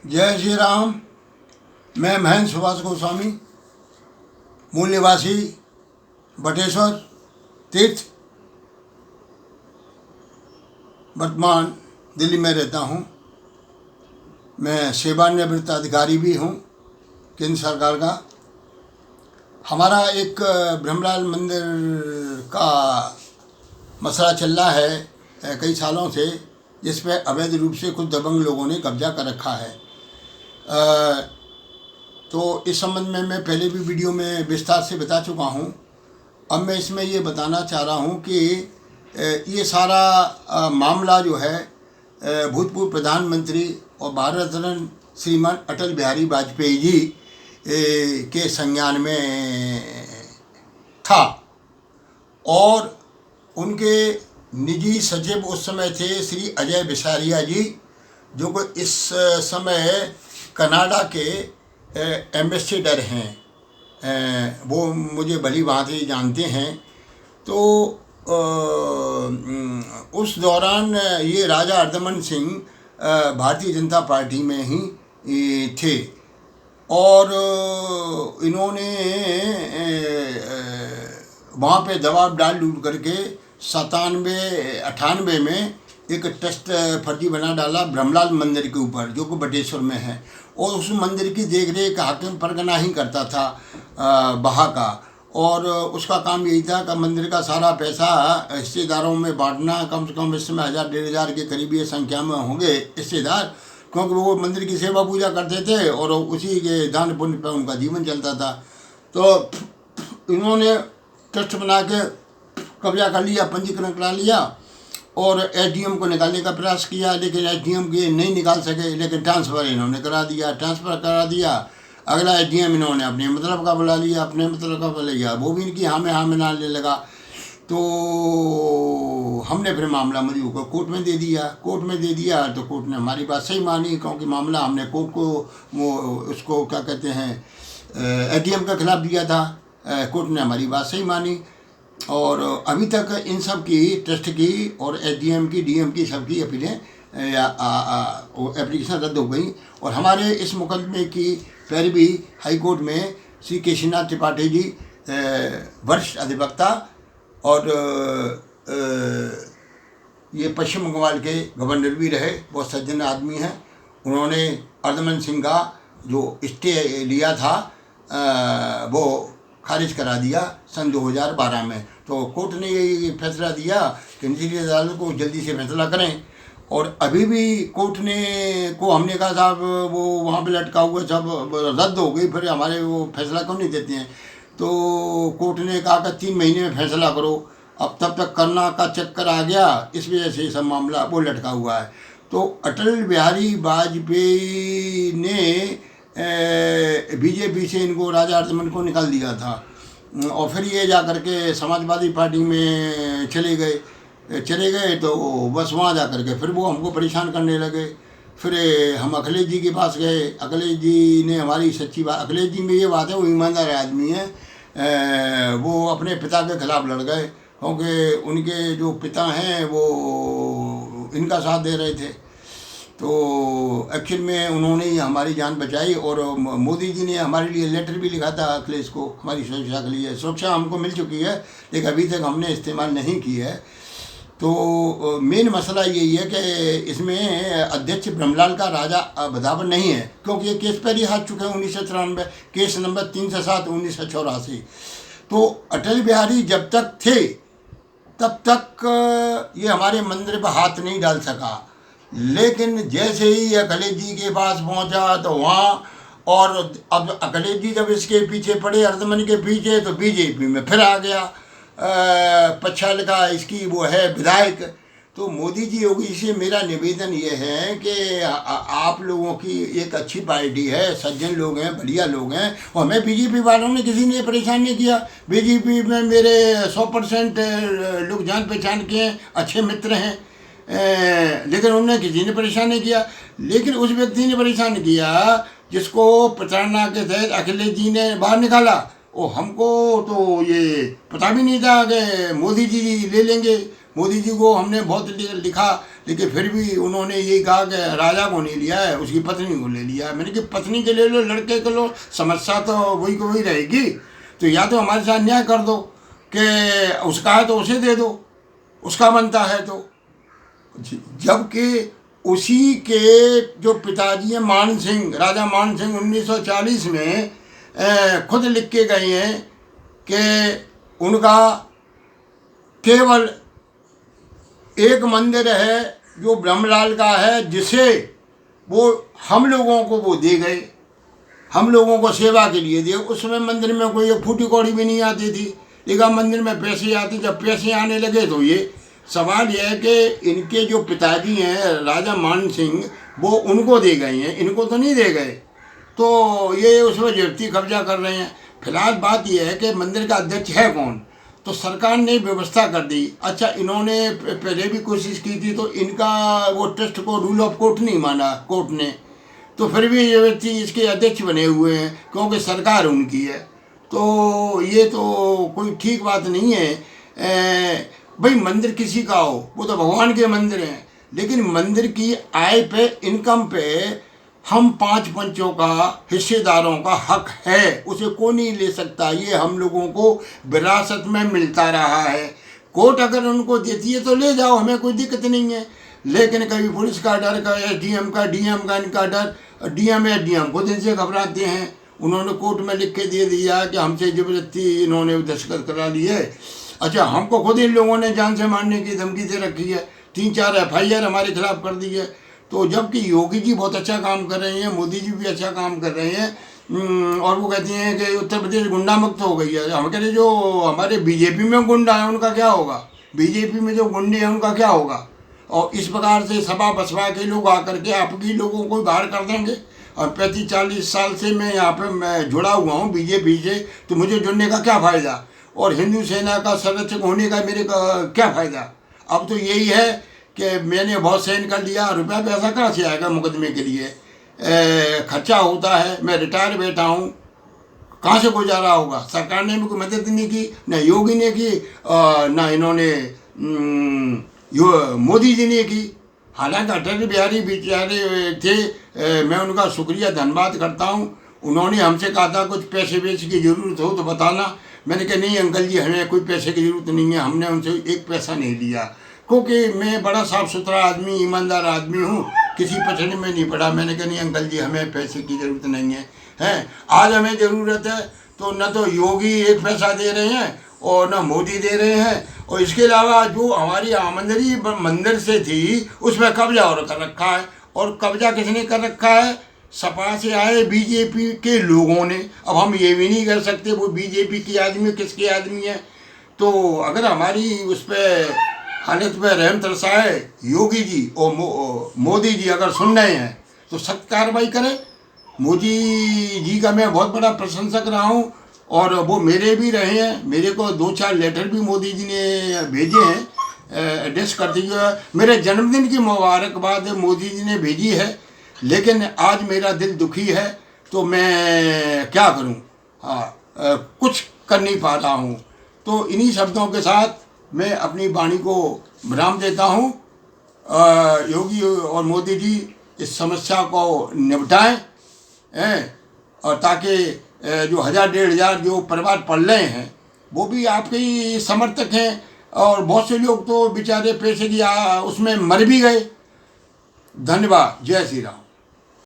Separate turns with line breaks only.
जय श्री राम। मैं महेंद्र सुभाष गोस्वामी, मूल निवासी बटेश्वर तीर्थ, वर्तमान दिल्ली में रहता हूँ। मैं सेवानिवृत्त अधिकारी भी हूँ केंद्र सरकार का। हमारा एक ब्रह्मलाल मंदिर का मसला चल रहा है कई सालों से, जिस पे अवैध रूप से कुछ दबंग लोगों ने कब्जा कर रखा है। तो इस संबंध में मैं पहले भी वीडियो में विस्तार से बता चुका हूँ। अब मैं इसमें ये बताना चाह रहा हूँ कि ये सारा मामला जो है भूतपूर्व प्रधानमंत्री और भारत रत्न श्रीमान अटल बिहारी वाजपेयी जी के संज्ञान में था, और उनके निजी सचिव उस समय थे श्री अजय बिसारिया जी, जो कि इस समय कनाडा के एम्बेसडर हैं। वो मुझे भली भांति जानते हैं। तो उस दौरान ये राजा अर्धमन सिंह भारतीय जनता पार्टी में ही थे, और इन्होंने वहाँ पे दबाव डाल डूल करके 97-98 में एक टेस्ट फर्जी बना डाला ब्रह्मलाल मंदिर के ऊपर, जो कि बटेश्वर में है। और उस मंदिर की देखरेख हाकिम परगना ही करता था बहा का, और उसका काम यही था कि मंदिर का सारा पैसा हिस्सेदारों में बांटना। कम से कम इस समय 1000-1500 के करीबी संख्या में होंगे हिस्सेदार, क्योंकि वो मंदिर की सेवा पूजा करते थे और उसी के दान पुण्य पर उनका जीवन चलता था। तो इन्होंने ट्रस्ट बना के कब्जा कर लिया, पंजीकरण करा लिया, और एसडीएम को निकालने का प्रयास किया, लेकिन एसडीएम के नहीं निकाल सके। लेकिन ट्रांसफ़र इन्होंने करा दिया। अगला एसडीएम इन्होंने अपने मतलब का बुला लिया, बुला लिया। वो भी इनकी हाँ में नालने लगा। तो हमने फिर मामला मजबूर को कोर्ट में दे दिया। तो कोर्ट ने हमारी बात सही मानी, क्योंकि मामला हमने कोर्ट को उसको क्या कहते हैं एसडीएम के खिलाफ दिया था। कोर्ट ने हमारी बात सही मानी, और अभी तक इन सब की ट्रस्ट की और एसडीएम की, डीएम की, सबकी अपीलें एप्लीकेशन रद्द हो गई। और हमारे इस मुकदमे की पैरवी हाई कोर्ट में श्री केशीनाथ त्रिपाठी जी, वरिष्ठ अधिवक्ता, और ये पश्चिम बंगाल के गवर्नर भी रहे, बहुत सज्जन आदमी हैं। उन्होंने अर्धमन सिंह का जो स्टे लिया था वो खारिज करा दिया सन 2012 में। तो कोर्ट ने ये फैसला दिया कि निचली अदालत को जल्दी से फैसला करें। और अभी भी कोर्ट ने को हमने कहा साहब वो वहाँ पे लटका हुआ सब रद्द हो गई, फिर हमारे वो फैसला क्यों नहीं देते हैं। तो कोर्ट ने कहा कि 3 महीने में फैसला करो। अब तब तक करना का चक्कर आ गया, इस वजह से सब मामला वो लटका हुआ है। तो अटल बिहारी वाजपेयी ने बीजेपी से इनको राजा अर्धमन को निकाल दिया था, और फिर ये जा कर के समाजवादी पार्टी में चले गए। तो बस वहाँ जा कर के फिर वो हमको परेशान करने लगे। फिर हम अखिलेश जी के पास गए। अखिलेश जी ने हमारी सच्ची बात, अखिलेश जी में ये बात है वो ईमानदार आदमी है। वो अपने पिता के खिलाफ लड़ गए, क्योंकि उनके जो पिता हैं वो इनका साथ दे रहे थे। तो एक्चुअल में उन्होंने ही हमारी जान बचाई। और मोदी जी ने हमारे लिए लेटर भी लिखा था अखिलेश को, हमारी सुरक्षा के लिए। सुरक्षा हमको मिल चुकी है, लेकिन अभी तक हमने इस्तेमाल नहीं की है। तो मेन मसला यही है कि इसमें अध्यक्ष ब्रह्मलाल का राजा बदावर नहीं है, क्योंकि ये केस पर ही हाथ चुके हैं 1993, केस नंबर 307/1984। तो अटल बिहारी जब तक थे तब तक ये हमारे मंदिर पर हाथ नहीं डाल सका। लेकिन जैसे ही अखिलेश जी के पास पहुंचा तो वहाँ, और अब अखिलेश जी जब इसके पीछे पड़े, अर्धमन के पीछे, तो बीजेपी में फिर आ गया। पच्छा लिखा इसकी वो है विधायक। तो मोदी जी योगी से मेरा निवेदन ये है कि आप लोगों की एक अच्छी पार्टी है, सज्जन लोग हैं, बढ़िया लोग हैं, और हमें बीजेपी वालों ने किसी ने परेशान नहीं किया। बीजेपी में मेरे 100% लोग जान पहचान के हैं, अच्छे मित्र हैं, लेकिन उन्होंने किसी ने परेशान नहीं किया। लेकिन उस व्यक्ति ने परेशान किया जिसको प्रताड़ना के तहत अखिलेश जी ने बाहर निकाला। और हमको तो ये पता भी नहीं था कि मोदी जी ले लेंगे। मोदी जी को हमने बहुत लिखा, लेकिन फिर भी उन्होंने ये कहा कि राजा को नहीं लिया है, उसकी पत्नी को ले लिया है। मैंने कहा पत्नी के ले लो, लड़के के लो, समस्या तो वही को वही रहेगी। तो या तो हमारे साथ न्याय कर दो कि उसका है तो उसे दे दो, उसका बनता है तो। जबकि उसी के जो पिताजी हैं मान सिंह, राजा मान सिंह 1940 में खुद लिख के गए हैं कि उनका केवल एक मंदिर है जो ब्रह्मलाल का है, जिसे वो हम लोगों को वो दे गए, हम लोगों को सेवा के लिए दिए। उसमें मंदिर में कोई एक फूटी कौड़ी भी नहीं आती थी, लेकिन मंदिर में पैसे आते। जब पैसे आने लगे तो ये सवाल यह है कि इनके जो पिताजी हैं राजा मान सिंह, वो उनको दे गए हैं, इनको तो नहीं दे गए। तो ये उसमें जब्ती कब्जा कर रहे हैं। फिलहाल बात यह है कि मंदिर का अध्यक्ष है कौन, तो सरकार ने व्यवस्था कर दी। अच्छा, इन्होंने पहले भी कोशिश की थी, तो इनका वो ट्रस्ट को रूल ऑफ कोर्ट नहीं माना कोर्ट ने, तो फिर भी ये व्यक्ति इसके अध्यक्ष बने हुए हैं क्योंकि सरकार उनकी है। तो ये तो कोई ठीक बात नहीं है। भाई मंदिर किसी का हो, वो तो भगवान के मंदिर हैं, लेकिन मंदिर की आय पे, इनकम पे हम 5 पंचों का, हिस्सेदारों का हक है, उसे कोई नहीं ले सकता। ये हम लोगों को विरासत में मिलता रहा है। कोर्ट अगर उनको देती है तो ले जाओ, हमें कोई दिक्कत नहीं है। लेकिन कभी पुलिस का डर, का एसडीएम का, डीएम का, इनका डर, डीएम एसडीएम खुद इनसे घबराते हैं। उन्होंने कोर्ट में लिख के दे दिया कि हमसे जबरदस्ती इन्होंने दस्तखत करा ली है। अच्छा, हमको खुद इन लोगों ने जान से मारने की धमकी दे रखी है, 3-4 FIR हमारे खिलाफ कर दी है। तो जबकि योगी जी बहुत अच्छा काम कर रहे हैं, मोदी जी भी अच्छा काम कर रहे हैं, और वो कहते हैं कि उत्तर प्रदेश गुंडा मुक्त हो गई है। हम कह रहे जो हमारे बीजेपी में गुंडा है उनका क्या होगा, बीजेपी में जो गुंडे हैं उनका क्या होगा। और इस प्रकार से सपा बसपा के लोग आकर के आपकी लोगों को बाहर कर देंगे। और 35-40 साल से मैं यहाँ पे मैं जुड़ा हुआ हूँ बीजेपी से, तो मुझे जुड़ने का क्या फ़ायदा, और हिंदू सेना का संरक्षक होने का मेरे का क्या फ़ायदा। अब तो यही है कि मैंने बहुत सहन कर लिया, रुपया पैसा कहाँ से आएगा मुकदमे के लिए, खर्चा होता है, मैं रिटायर बैठा हूँ, कहाँ से गुजारा होगा। सरकार ने भी कोई मदद नहीं की, न योगी ने की, न इन्होंने मोदी जी ने की। हालांकि अटल बिहारी बेचारे थे, मैं उनका शुक्रिया धन्यवाद करता हूँ। उन्होंने हमसे कहा था कुछ पैसे वैसे की ज़रूरत हो तो बताना। मैंने कहा नहीं अंकल जी, हमें कोई पैसे की ज़रूरत नहीं है। हमने उनसे एक पैसा नहीं लिया, क्योंकि मैं बड़ा साफ़ सुथरा आदमी, ईमानदार आदमी हूँ, किसी पछड़ने में नहीं पड़ा। मैंने कहा नहीं अंकल जी, हमें पैसे की ज़रूरत नहीं है। आज हमें ज़रूरत है तो न तो योगी एक पैसा दे रहे हैं और न मोदी दे रहे हैं, और इसके अलावा जो हमारी आमदनी मंदिर से थी उस पर कब्जा और कर रखा है। और कब्जा किसने कर रखा है, सपा से आए बीजेपी के लोगों ने। अब हम ये भी नहीं कर सकते वो बीजेपी की आदमी किसके आदमी है। तो अगर हमारी उस पर हालत पर रहम तरसाए योगी जी और मोदी जी अगर सुन रहे हैं तो सख्त कार्रवाई करें। मोदी जी का मैं बहुत बड़ा प्रशंसक रहा हूँ, और वो मेरे भी रहे हैं। मेरे को 2-4 लेटर भी मोदी जी ने भेजे हैं एड्रेस करते हुए। मेरे जन्मदिन की मुबारकबाद मोदी जी ने भेजी है, लेकिन आज मेरा दिल दुखी है, तो मैं क्या करूं। कुछ कर नहीं पा रहा हूं। तो इन्हीं शब्दों के साथ मैं अपनी वाणी को विराम देता हूं। योगी और मोदी जी इस समस्या को निपटाएं, और ताकि जो 1000-1500 जो परिवार पल रहे हैं वो भी आपके ही समर्थक हैं, और बहुत से लोग तो बेचारे पैसे की उसमें मर भी गए। धन्यवाद। जय श्री राम।